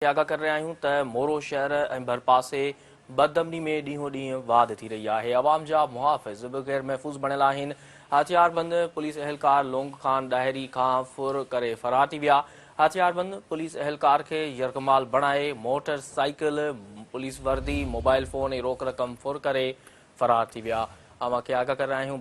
खे आगाह करे रहिया आहियूं त मोरो शहर ऐं भरपासे बदअमनी में ॾींहों ॾींहुं वाध थी रही आहे। अवाम जा मुहाफ़िज़ बि गैर महफ़ूज़ बणियल आहिनि। हथियारबंद पुलिस अहलकार लोंग खान डायरी खां फुर करे फरार थी विया। हथियारबंद पुलिस अहलकार खे यरगमाल बणाए मोटर साइकिल, पुलिस वर्दी, मोबाइल फ़ोन ऐं रोक रक़म फुर करे फरार थी विया। अवां खे आगाह करे रहिया आहियूं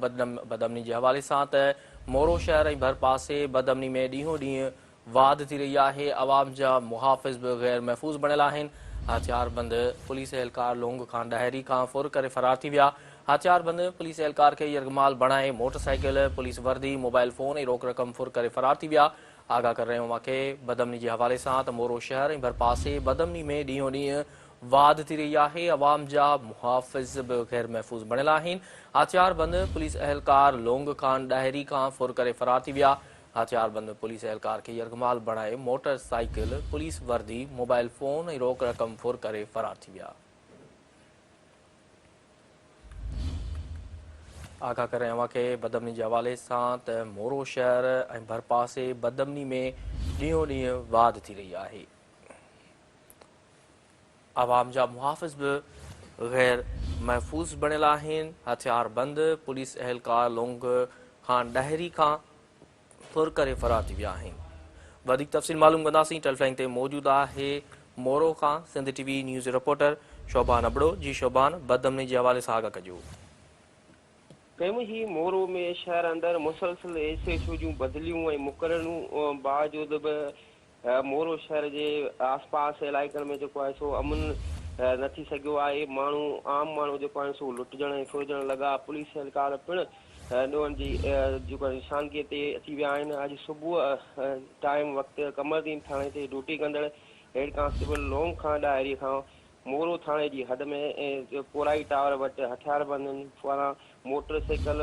बदअमनी जे हवाले सां त मोरो शहर ऐं भरपासे बदअमनी में ॾींहों ॾींहुं वाध थी रही आहे। अवाम जा मुहाफ़िज़ बि गैर महफ़ूज़ बणियल आहिनि। हथियारबंद पुलिस अहलकार लोंग खान डायरी खां फुर करे फरार थी विया। हथियारबंद पुलिस अहलकार खे यरगमाल बणाए मोटरसाइकिल, पुलिस वर्दी, मोबाइल फ़ोन ऐं रोक रक़म फुर करे फरार थी विया। आगाह करे रहियो मूंखे बदअमनी जे हवाले सां त मोरो शहर ऐं भरपासे बदअमनी में ॾींहों ॾींहुं वाध थी रही आहे। अवाम जा मुहाफ़िज़ बि गैर महफ़ूज़ बणियल आहिनि। हथियारबंद पुलिस अहलकार लोंग खान डायरी खां फुर करे फरार थी विया। हथियारबंद पुलिस अहलकार खे यरगमाल बणाए मोटर साइकिल, पुलिस वर्दी, मोबाइल फ़ोन ऐं रोक रक़म फुर करे फरार थी विया। आगाह करे रहिया खे बदअमनी जे हवाले सां त मोरो शहर ऐं भरपासे बदअमनी में ॾींहों ॾींहुं वाध थी रही आहे। अवाम जा मुहाफ़िज़ बि गैर महफ़ूज़ बणियल आहिनि। हथियारबंद पुलिस अहलकार लोंग खान डायरी खां फुर करे फरार थी विया आहिनि। वधीक तफ़सील मालूम कंदासीं। टेलीफोन ते मौजूदु आहे मोरो खां Sindh TV news reporter Sobhan Abro. जी शोभान, बदअमनी जे हवाले सां आगाह कजो। ही मोरो में शहर अंदर मुसलसल एसएचओ जूं बदलियूं ऐं मुक़ररूं बावजूद बि मोरो शहर जे आसपास इलाइक़नि में जेको आहे सो अमन न थी सघियो आहे। माण्हू आम माण्हू जेको आहे सो लुटजण ऐं फुरजण लॻा। पुलिस अहलकार पिणु ॾोहनि जी जेको आहे निशानगीअ ते अची विया आहिनि। अॼु सुबुह टाइम वक़्तु कमरदीन थाणे ते ड्यूटी कंदड़ हेड कांस्टेबल लोंग खान डायरी खां मोरो थाणे जी हद में कोराई टावर वटि हथियारबंदनि पारां मोटरसाइकिल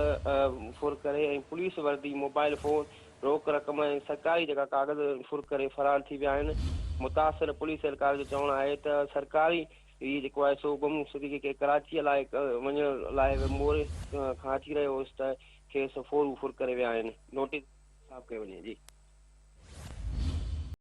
फुर करे ऐं पुलिस वर्दी, मोबाइल फ़ोन, रोक रक़म ऐं सरकारी जेका कागज़ फुर करे फरार थी विया आहिनि। मुतासिर पुलिस अहलकार जो चवणु आहे त सरकारी हीउ जेको आहे सो गुमशुदगी खे कराचीअ लाइ वञण लाइ मोरे खां अची रहियो होसि त खेसि फुर करे विया आहिनि। नोटिस साफ़ कयो वञे। जी।